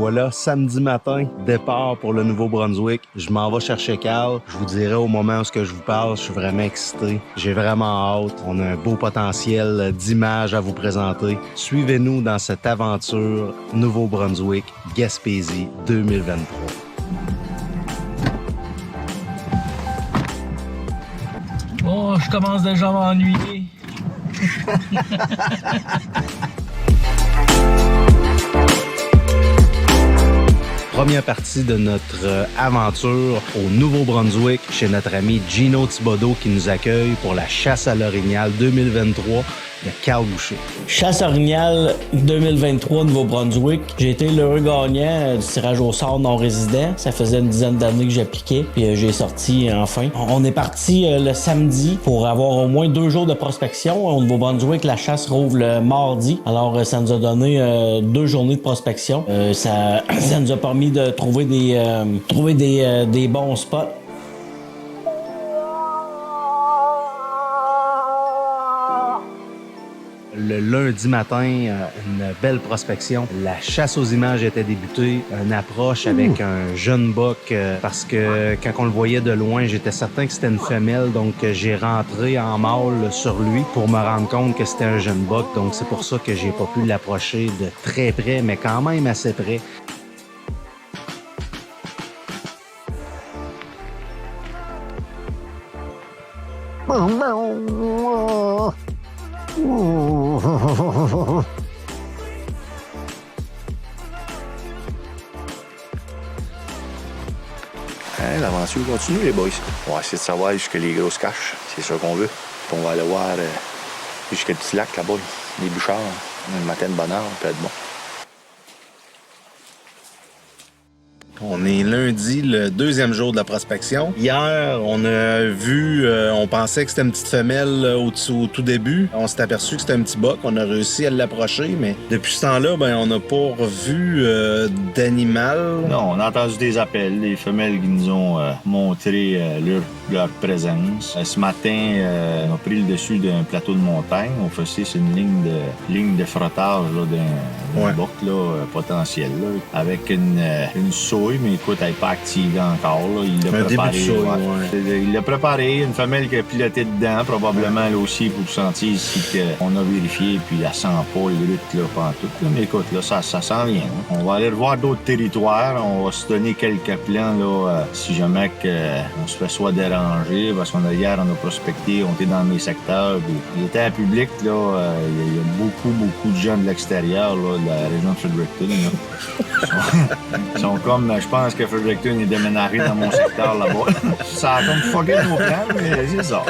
Voilà, samedi matin, départ pour le Nouveau-Brunswick. Je m'en vais chercher Carl. Je vous dirai au moment où je vous parle, je suis vraiment excité. J'ai vraiment hâte. On a un beau potentiel d'images à vous présenter. Suivez-nous dans cette aventure Nouveau-Brunswick, Gaspésie 2023. Oh, je commence déjà à m'ennuyer. Première partie de notre aventure au Nouveau-Brunswick chez notre ami Gino Thibodeau qui nous accueille pour la chasse à l'orignal 2023 de Carl Boucher. Chasse orignale 2023 Nouveau-Brunswick. J'ai été l'heureux gagnant du tirage au sort non-résident. Ça faisait une dizaine d'années que j'appliquais, puis j'ai sorti enfin. On est parti le samedi pour avoir au moins 2 jours de prospection. Au Nouveau-Brunswick, la chasse rouvre le mardi. Alors, ça nous a donné 2 journées de prospection. Ça nous a permis de trouver des bons spots. Le lundi matin, une belle prospection. La chasse aux images était débutée. Une approche avec un jeune buck parce que quand on le voyait de loin, j'étais certain que c'était une femelle. Donc, j'ai rentré en mâle sur lui pour me rendre compte que c'était un jeune buck. Donc, c'est pour ça que j'ai pas pu l'approcher de très près, mais quand même assez près. Hein, l'aventure continue, les boys. On va essayer de savoir jusque les grosses caches. C'est ça qu'on veut. Puis on va aller voir jusqu'à le petit lac là-bas, les bûchards. Le matin de bonne heure, on peut être bon. On est lundi, le 2e jour de la prospection. Hier, on a vu, on pensait que c'était une petite femelle au tout début. On s'est aperçu que c'était un petit buck. On a réussi à l'approcher, mais depuis ce temps-là, on n'a pas vu d'animal. Non, on a entendu des appels, des femelles qui nous ont montré leur présence. Ce matin, on a pris le dessus d'un plateau de montagne. On faisait sur une ligne de frottage là, d'un buck là, potentiel, là, avec une souille, mais écoute, elle n'est pas activée encore. Là. Il l'a préparé. Il l'a préparé, une femelle qui a piloté dedans, probablement elle aussi, pour sentir ici qu'on a vérifié, puis elle sent pas le lutte là, pantoute. Là. Mais écoute, là, ça sent rien. Hein. On va aller revoir d'autres territoires. On va se donner quelques plans là, si jamais on se fait soit déranger, parce qu'on a hier, on a prospecté, on était dans mes secteurs. Il était à public, là, il y a beaucoup de gens de l'extérieur, là, de la région de Fredericton. Ils sont comme, je pense que Fredericton est déménagé dans mon secteur là-bas. Ça a comme fucké nos plans, mais c'est ça.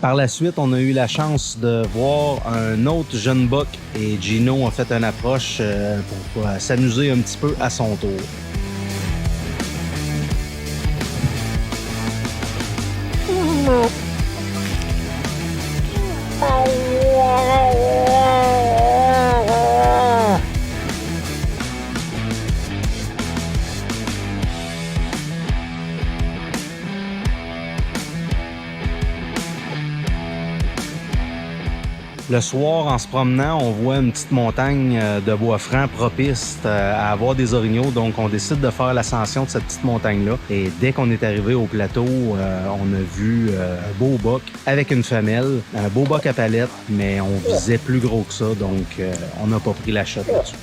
Par la suite, on a eu la chance de voir un autre jeune buck et Gino a fait une approche pour s'amuser un petit peu à son tour. Le soir, en se promenant, on voit une petite montagne de bois franc propice à avoir des orignaux. Donc, on décide de faire l'ascension de cette petite montagne-là. Et dès qu'on est arrivé au plateau, on a vu un beau boc avec une femelle, un beau boc à palette, mais on visait plus gros que ça. Donc, on n'a pas pris la shot là-dessus.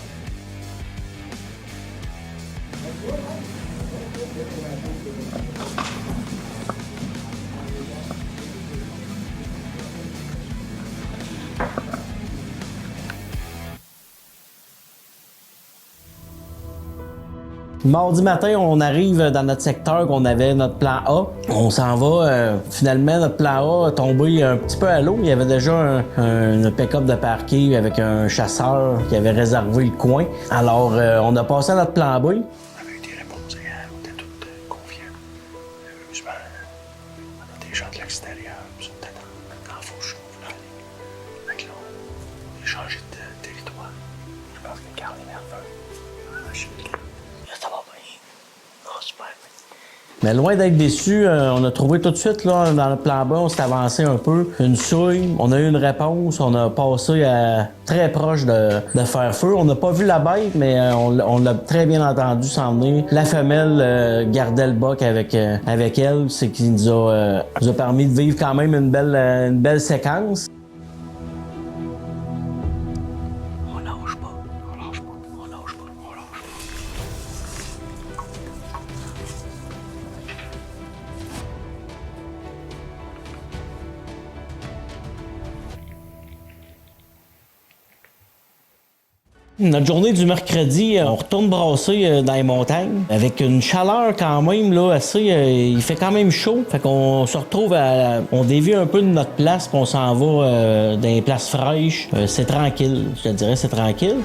Mardi matin, on arrive dans notre secteur qu'on avait notre plan A. On s'en va. Finalement, notre plan A a tombé un petit peu à l'eau. Il y avait déjà un pick-up de parquet avec un chasseur qui avait réservé le coin. Alors, on a passé à notre plan B. On avait eu des réponses hier, on était tous confiants. Heureusement, on a des gens de l'extérieur qui sont peut-être en faux chaud. Fait que là, on a changé de territoire. Je pense que Carl est nerveux. Ça va bien. Oh, super. Mais loin d'être déçu, on a trouvé tout de suite, là, dans le plan B, on s'est avancé un peu. Une souille, on a eu une réponse, on a passé très proche de faire feu. On n'a pas vu la bête, mais on l'a très bien entendu s'en venir. La femelle gardait le boc avec elle, c'est qui nous a permis de vivre quand même une belle séquence. On lâche pas, on lâche pas, on lâche pas, on lâche pas. Notre journée du mercredi, on retourne brasser dans les montagnes avec une chaleur quand même là assez. Il fait quand même chaud, fait qu'on se retrouve on dévie un peu de notre place, puis on s'en va dans les places fraîches. C'est tranquille, je te dirais, c'est tranquille.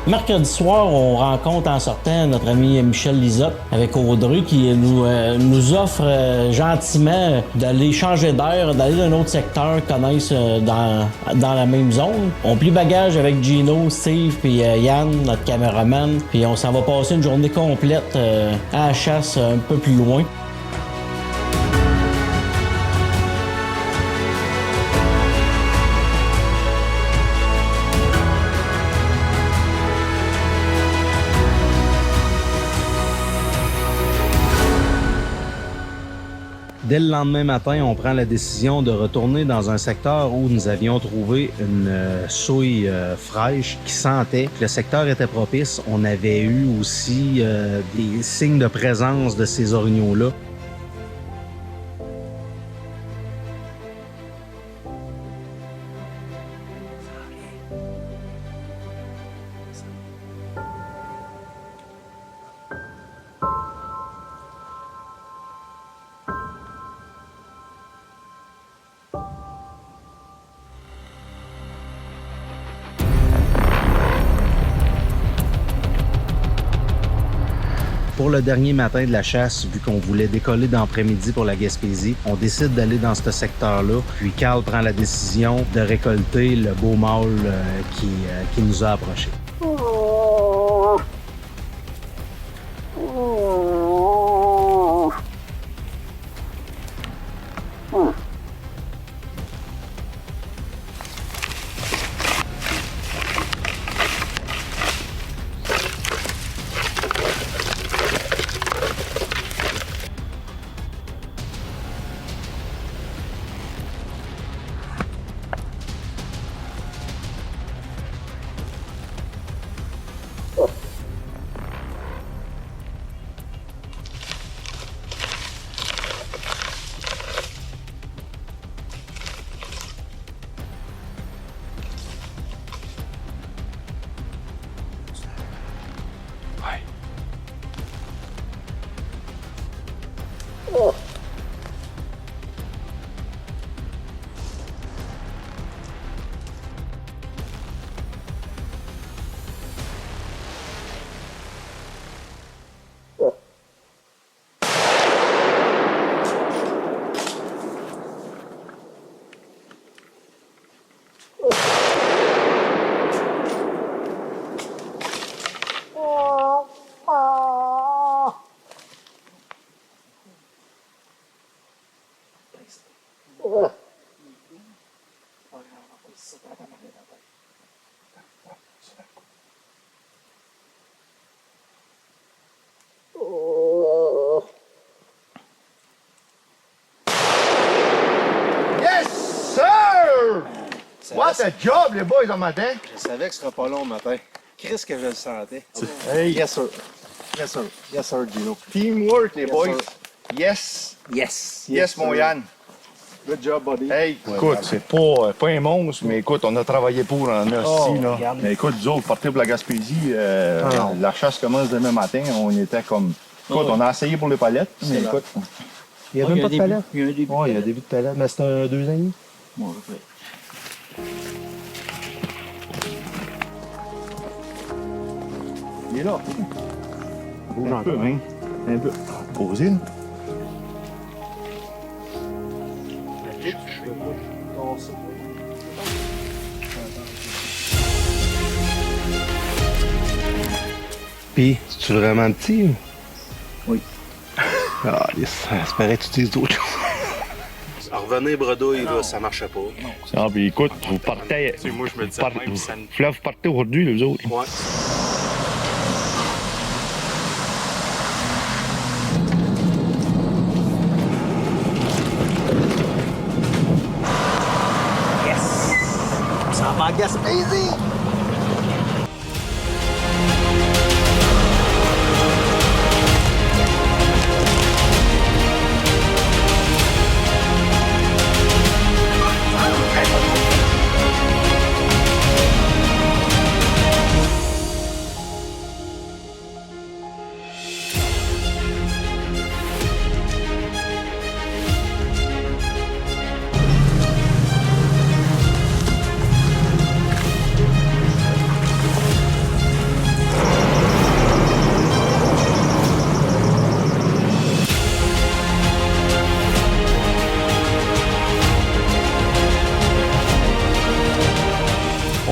Mercredi soir, on rencontre en sortant notre ami Michel Lisotte avec Audrey qui nous offre gentiment d'aller changer d'air, d'aller dans un autre secteur, connaissent dans la même zone. On plie bagage avec Gino, Steve puis Yann, notre caméraman, puis on s'en va passer une journée complète à la chasse un peu plus loin. Dès le lendemain matin, on prend la décision de retourner dans un secteur où nous avions trouvé une souille fraîche qui sentait que le secteur était propice. On avait eu aussi des signes de présence de ces orignaux-là. Pour le dernier matin de la chasse, vu qu'on voulait décoller dans l'après-midi pour la Gaspésie, on décide d'aller dans ce secteur-là. Puis Carl prend la décision de récolter le beau mâle qui nous a approchés. What a job, les boys, en matin! Je savais que ce sera pas long le matin. Qu'est-ce que je le sentais? Hey, Yes, sir. Yes, sir. Yes, sir, Gino. teamwork, les Yes, boys. sir. Yes. Yes. Yes, mon Yann. Good job, buddy. Hey, écoute, c'est pas un monstre, mais écoute, on a travaillé pour en hostie, là. regarde. Mais écoute, nous autres, partir pour la Gaspésie, non. la chasse commence demain matin, on était comme... Écoute, on a essayé pour les palettes, mais écoute... Il y a même pas de palette? Il y a un début. Ouais, il y a un début de palette, mais c'est un 2 ans et demi. Bon, ouais. Il est là. Bouge Un peu, encore. hein. Un peu. Posé, là. Puis, es-tu vraiment petit? Ou? Oui. Ah, yes, j'espérais que tu dises d'autres choses. Revenez, bredouille, là, ça marchait pas. Ah, puis écoute, vous partez... Moi, je me disais même ça me... Là, vous partez aujourd'hui, les autres. Ouais. Ça va en Gaspésie!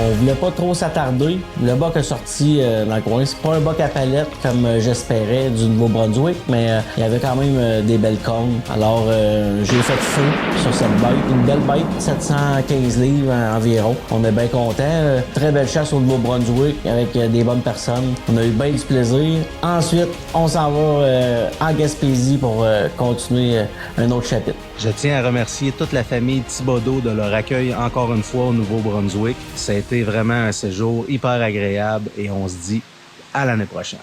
On voulait pas trop s'attarder. Le bac a sorti dans le coin. C'est pas un bac à palette comme j'espérais du Nouveau-Brunswick, mais il y avait quand même des belles cornes. Alors j'ai fait feu sur cette bête. Une belle bête, 715 livres environ. On est bien contents. Très belle chasse au Nouveau-Brunswick avec des bonnes personnes. On a eu bien du plaisir. Ensuite, on s'en va en Gaspésie pour continuer un autre chapitre. Je tiens à remercier toute la famille Thibodeau de leur accueil encore une fois au Nouveau-Brunswick. Ça a été vraiment un séjour hyper agréable et on se dit à l'année prochaine.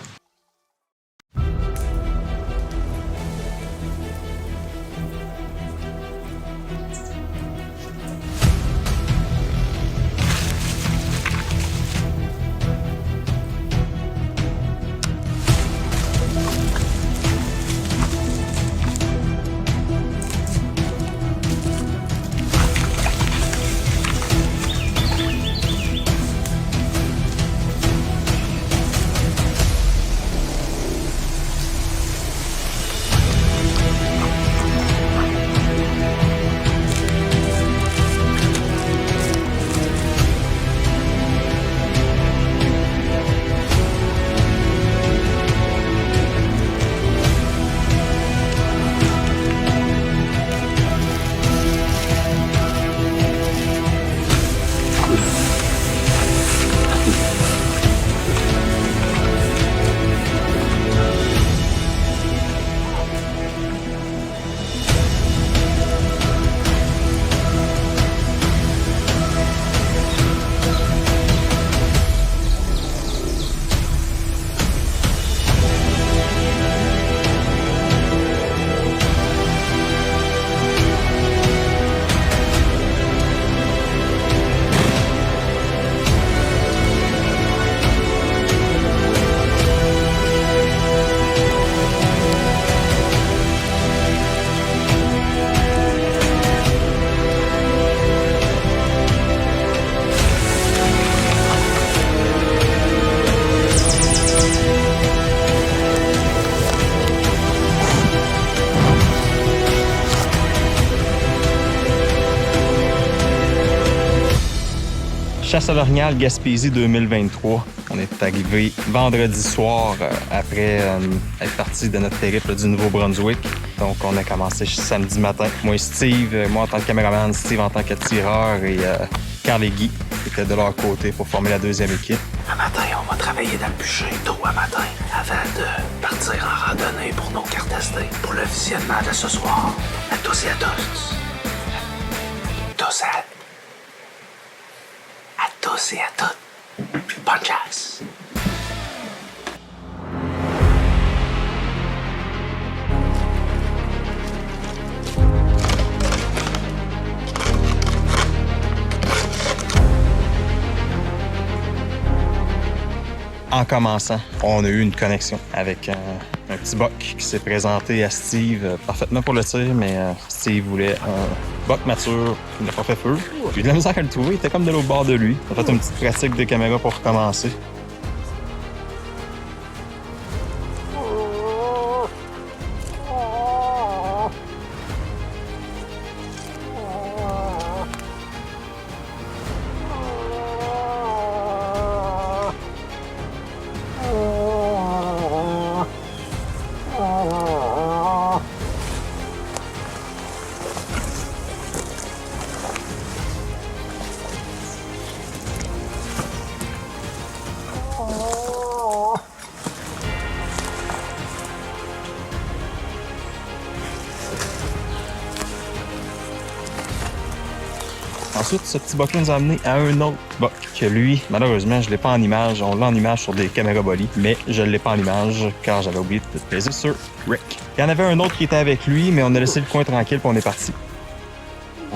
Chasse à l'orignal Gaspésie 2023. On est arrivé vendredi soir après être parti de notre périple du Nouveau-Brunswick. Donc, on a commencé samedi matin. Moi et Steve, moi en tant que caméraman, Steve en tant que tireur et Carl et Guy qui étaient de leur côté pour former la deuxième équipe. Un matin, on va travailler dans le bûcher tôt à matin avant de partir en randonnée pour nos cartes SD pour le visionnement de ce soir. À tous et à tous. Tous à en commençant, on a eu une connexion avec un petit buck qui s'est présenté à Steve parfaitement pour le tir, mais Steve voulait un buck mature qui n'a pas fait feu. J'ai eu de la misère à le trouver, il était comme de l'autre bord de lui. On a fait une petite pratique de caméra pour recommencer. Ensuite, ce petit buck-là nous a amené à un autre buck que lui, malheureusement, je ne l'ai pas en image. On l'a en image sur des caméras body, mais je ne l'ai pas en image car j'avais oublié de peser sur Rick. Il y en avait un autre qui était avec lui, mais on a laissé le coin tranquille et on est parti.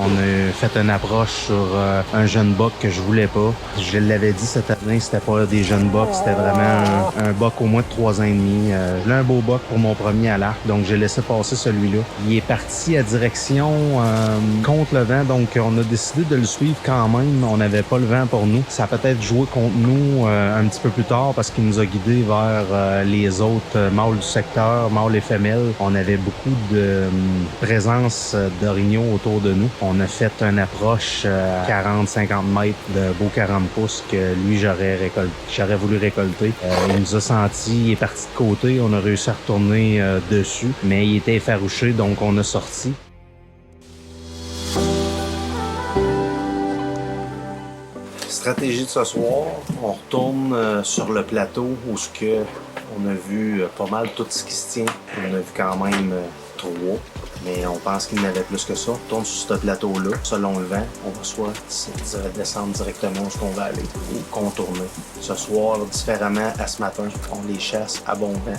On a fait une approche sur un jeune buck que je voulais pas. Je l'avais dit cette année, c'était pas des jeunes bucks, c'était vraiment un buck au moins de 3 ans et demi. Je voulais un beau buck pour mon premier à l'arc, donc j'ai laissé passer celui-là. Il est parti à direction contre le vent, donc on a décidé de le suivre quand même. On n'avait pas le vent pour nous. Ça a peut-être joué contre nous un petit peu plus tard parce qu'il nous a guidés vers les autres mâles du secteur, mâles et femelles. On avait beaucoup de présence d'orignaux autour de nous. On a fait une approche à 40-50 mètres de beau 40 pouces que lui, j'aurais voulu récolter. Il nous a senti, il est parti de côté, on a réussi à retourner dessus, mais il était effarouché, donc on a sorti. Stratégie de ce soir, on retourne sur le plateau où on a vu pas mal tout ce qui se tient. On a vu quand même 3. Mais on pense qu'il y en avait plus que ça. On tourne sur ce plateau-là. Selon le vent, on va soit descendre directement où on va aller ou contourner. Ce soir, différemment à ce matin, on les chasse à bon vent.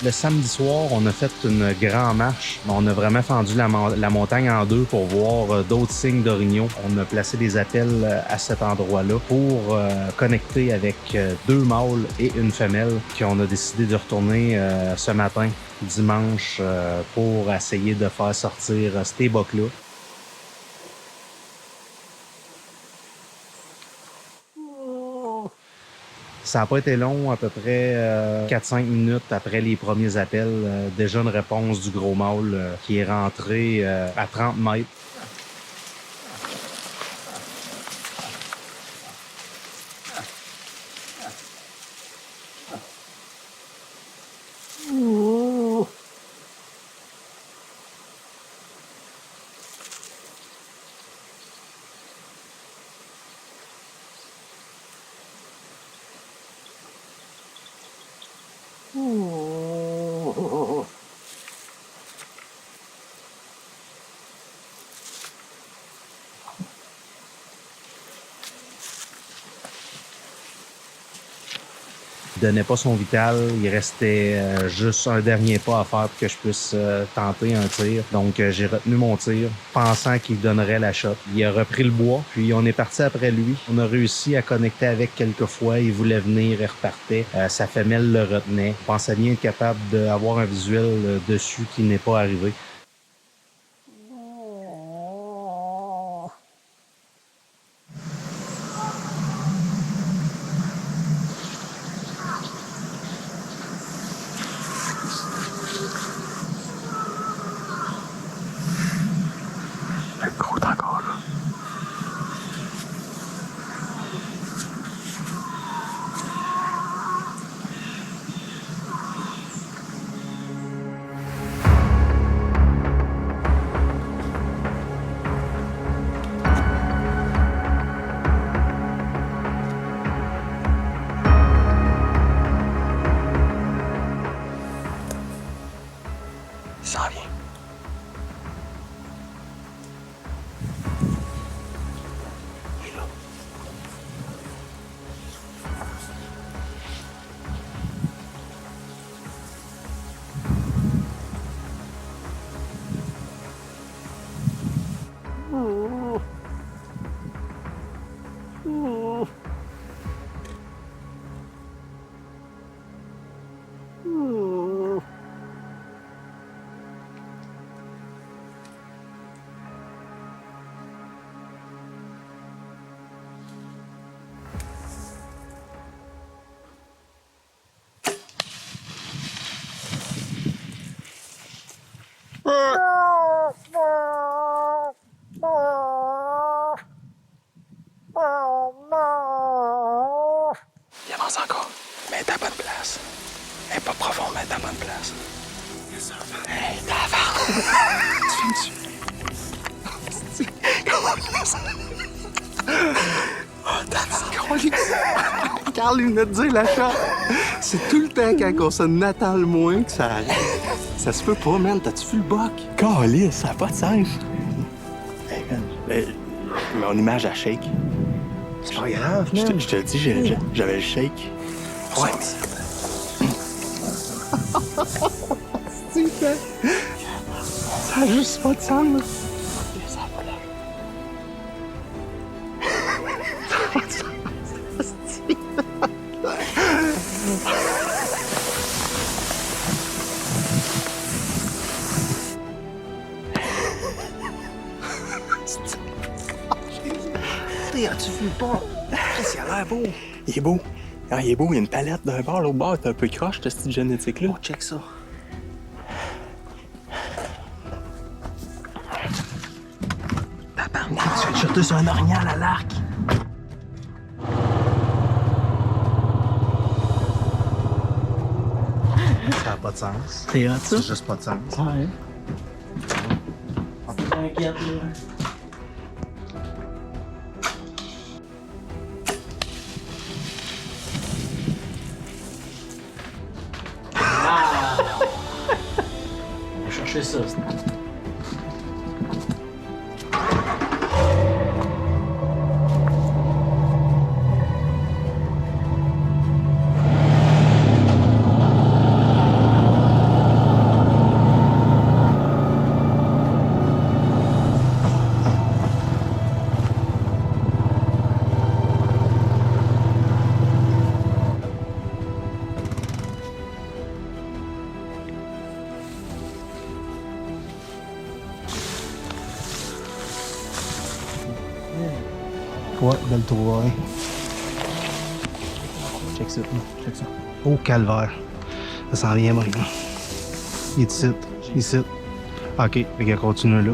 Le samedi soir, on a fait une grande marche. On a vraiment fendu la montagne en deux pour voir d'autres signes d'orignaux. On a placé des appels à cet endroit-là pour connecter avec 2 mâles et une femelle qu'on a décidé de retourner ce matin, dimanche, pour essayer de faire sortir ces bucks-là. Ça n'a pas été long, à peu près 4-5 minutes après les premiers appels. Déjà une réponse du gros mâle qui est rentré à 30 mètres. Il donnait pas son vital, il restait juste un dernier pas à faire pour que je puisse tenter un tir. Donc j'ai retenu mon tir, pensant qu'il donnerait la shot. Il a repris le bois, puis on est parti après lui. On a réussi à connecter avec quelques fois, il voulait venir et repartait. Sa femelle le retenait. Je pensais bien être capable d'avoir un visuel dessus qui n'est pas arrivé. Il avance encore. Mais t'es à bonne place. Elle est pas profond, mais t'es à bonne place. Yes, sir. Hey, tu filmes-tu? Carl, il venait de dire la chatte. C'est tout le temps quand on se n'attend le moins que ça arrive. Ça se peut pas, man. T'as-tu vu le boc? Calice, ça n'a pas de sens. Hey, man, mon image à shake. C'est pas grave, Je te le dis, j'avais le shake. Ouais. Ça a juste pas de sens. As-tu vu le pas? Il a l'air beau. Il est beau. Ah, il est beau, il y a une palette d'un bord, l'autre bord, t'es un peu croche, ce style génétique-là. Oh, check ça. Tabarnak, tu fais te jeter sur un orignal à l'arc. Ça a pas de sens. C'est hot, ça? C'est juste pas de sens. Ouais. T'inquiète, là. On va chercher ça. Ouais, belle tour, ouais. Check ça, check ça. Oh, calvaire. Ça s'en vient, Marie. Il est ici. Ici. OK, fait qu'elle continue là.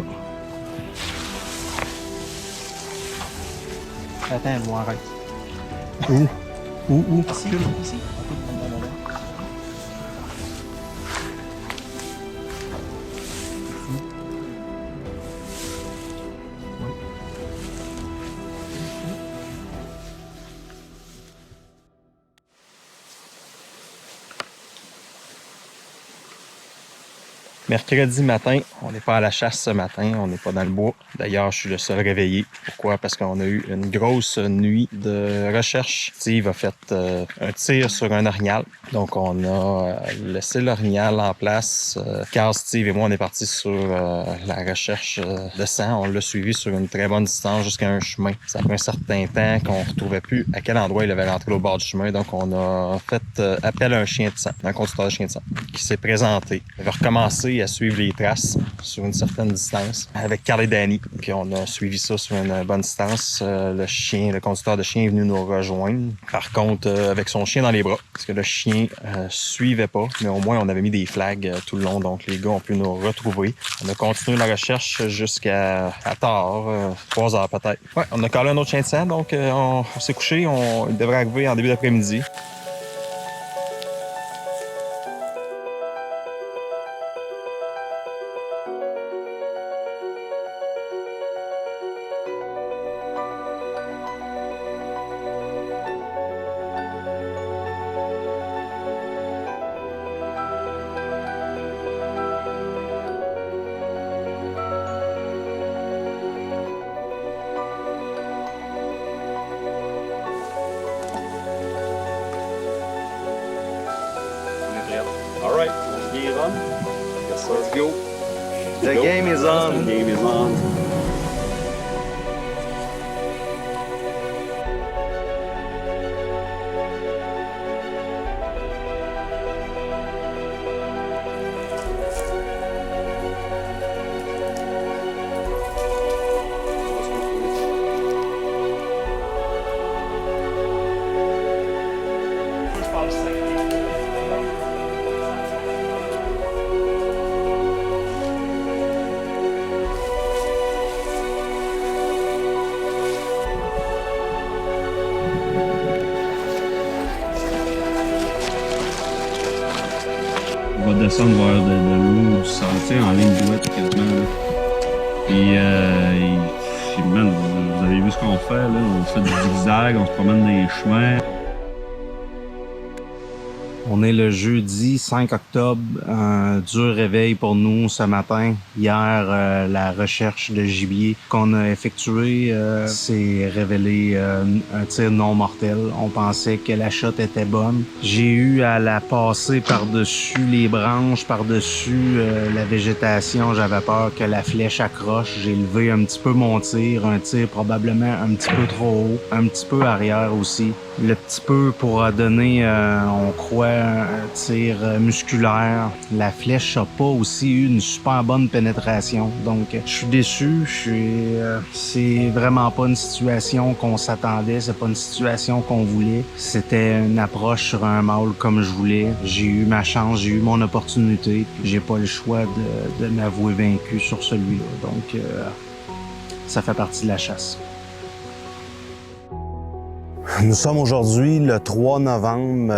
Attends, moi, arrête. Où? Où? Ici. Mercredi matin, on n'est pas à la chasse ce matin, on n'est pas dans le bois. D'ailleurs, je suis le seul réveillé. Pourquoi? Parce qu'on a eu une grosse nuit de recherche. Steve a fait un tir sur un orignal. Donc, on a laissé l'orignal en place. Carl, Steve et moi, on est partis sur la recherche de sang. On l'a suivi sur une très bonne distance jusqu'à un chemin. Ça a pris un certain temps qu'on ne retrouvait plus à quel endroit il avait rentré au bord du chemin. Donc, on a fait appel à un chien de sang, un conducteur de chien de sang, qui s'est présenté. Il avait recommencé à suivre les traces sur une certaine distance avec Carl et Danny. Puis on a suivi ça sur une bonne distance. Le conducteur de chien est venu nous rejoindre. Par contre, avec son chien dans les bras, parce que le chien suivait pas, mais au moins on avait mis des flags tout le long, donc les gars ont pu nous retrouver. On a continué la recherche jusqu'à tard, 3 heures peut-être. Ouais, on a collé un autre chien de sang, donc on s'est couché. Il devrait arriver en début d'après-midi. All right, the game is on. Yes, sir. Let's go. The game is on. The game is on. On va descendre vers de l'eau, du sentier en ligne droite quasiment. Là. Puis, man, vous avez vu ce qu'on fait, là? On fait du zigzag, on se promène dans les chemins. On est le jeudi 5 octobre, un dur réveil pour nous ce matin. Hier, la recherche de gibier qu'on a effectuée s'est révélé un tir non mortel. On pensait que la shot était bonne. J'ai eu à la passer par-dessus les branches, par-dessus la végétation. J'avais peur que la flèche accroche. J'ai levé un petit peu mon tir, un tir probablement un petit peu trop haut, un petit peu arrière aussi. Le petit peu pour donner, on croit, un tir musculaire. La flèche n'a pas aussi eu une super bonne pénétration. Donc, je suis déçu. C'est vraiment pas une situation qu'on s'attendait. C'est pas une situation qu'on voulait. C'était une approche sur un mâle comme je voulais. J'ai eu ma chance, j'ai eu mon opportunité. J'ai pas le choix de m'avouer vaincu sur celui-là. Donc, ça fait partie de la chasse. Nous sommes aujourd'hui le 3 novembre.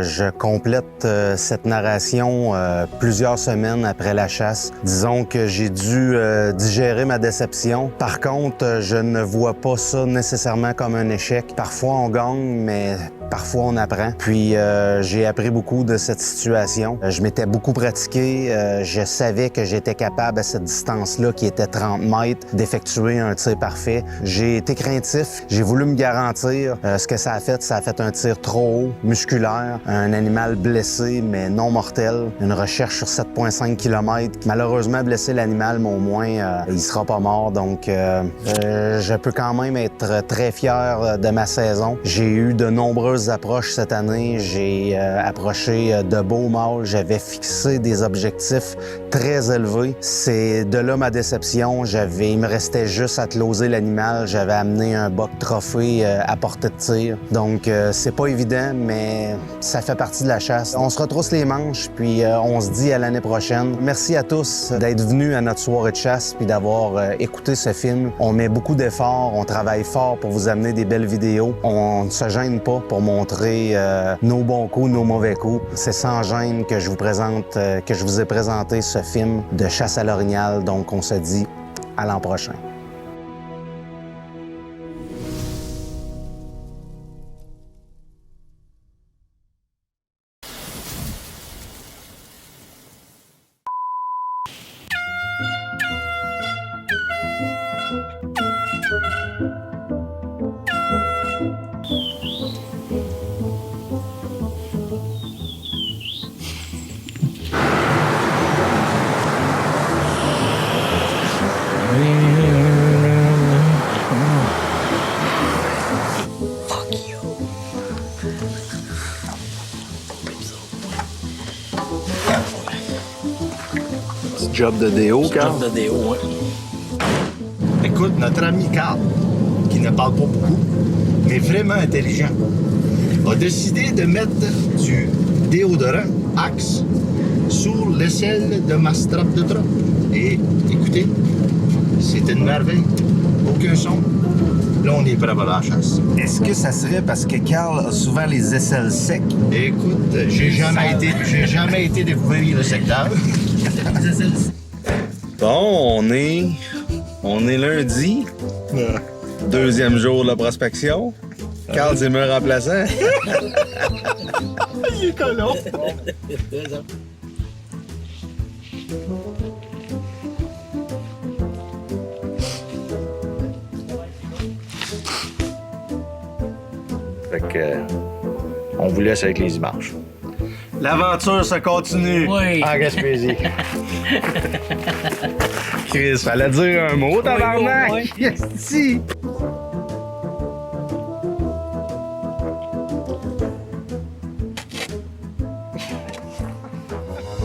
Je complète cette narration plusieurs semaines après la chasse. Disons que j'ai dû digérer ma déception. Par contre, je ne vois pas ça nécessairement comme un échec. Parfois, on gagne, mais parfois, on apprend. Puis, j'ai appris beaucoup de cette situation. Je m'étais beaucoup pratiqué. Je savais que j'étais capable, à cette distance-là, qui était 30 mètres, d'effectuer un tir parfait. J'ai été craintif. J'ai voulu me garantir. Ce que ça a fait un tir trop haut, musculaire, un animal blessé, mais non mortel. Une recherche sur 7,5 km. Malheureusement, blessé l'animal, mais au moins, il sera pas mort. Donc, je peux quand même être très fier de ma saison. J'ai eu de nombreuses approches cette année. J'ai approché de beaux mâles. J'avais fixé des objectifs très élevés. C'est de là ma déception. Il me restait juste à closer l'animal. J'avais amené un boc trophée à portée de tir. Donc, c'est pas évident, mais ça fait partie de la chasse. On se retrousse les manches, puis on se dit à l'année prochaine. Merci à tous d'être venus à notre soirée de chasse puis d'avoir écouté ce film. On met beaucoup d'efforts, on travaille fort pour vous amener des belles vidéos. On ne se gêne pas pour montrer nos bons coups, nos mauvais coups. C'est sans gêne que je vous ai présenté ce film de chasse à l'orignal. Donc, on se dit à l'an prochain. Job de déo, Carl. Job de déo, ouais. Écoute, notre ami Carl, qui ne parle pas beaucoup, mais vraiment intelligent, a décidé de mettre du déodorant Axe sur l'aisselle de ma strap de drap. Et écoutez, c'est une merveille. Aucun son. Là, on est prêt pour la chasse. Est-ce que ça serait parce que Carl a souvent les aisselles secs? Écoute, j'ai jamais été découvrir le secteur. Bon, on est lundi. Deuxième jour de la prospection. Carl, c'est me remplaçant. Il est colon. Fait que, on vous laisse avec les images. L'aventure se continue. Oui. En Gaspésie. Chris, fallait dire un mot, tabarnak. oui, Yes-ti.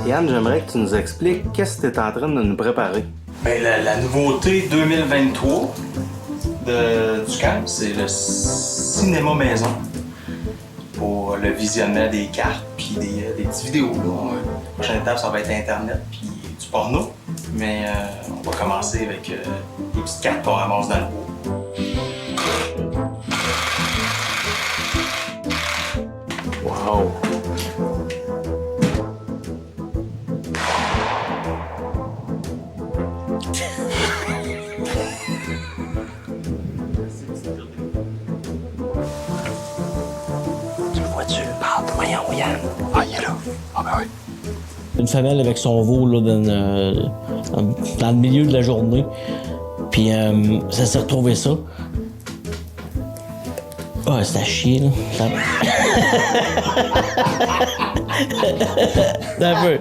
Yann, j'aimerais que tu nous expliques qu'est-ce que tu es en train de nous préparer. Ben, la nouveauté 2023 du camp, c'est le cinéma maison pour le visionnement des cartes puis des petites vidéos. La prochaine étape, ça va être Internet puis du porno. Mais on va commencer avec des petites cartes qu'on ramasse dans le bois. Wow. Ah ben oui. Une femelle avec son veau là, dans le milieu de la journée. Puis ça s'est retrouvé ça. Ah, c'est à chier, là. Un peu.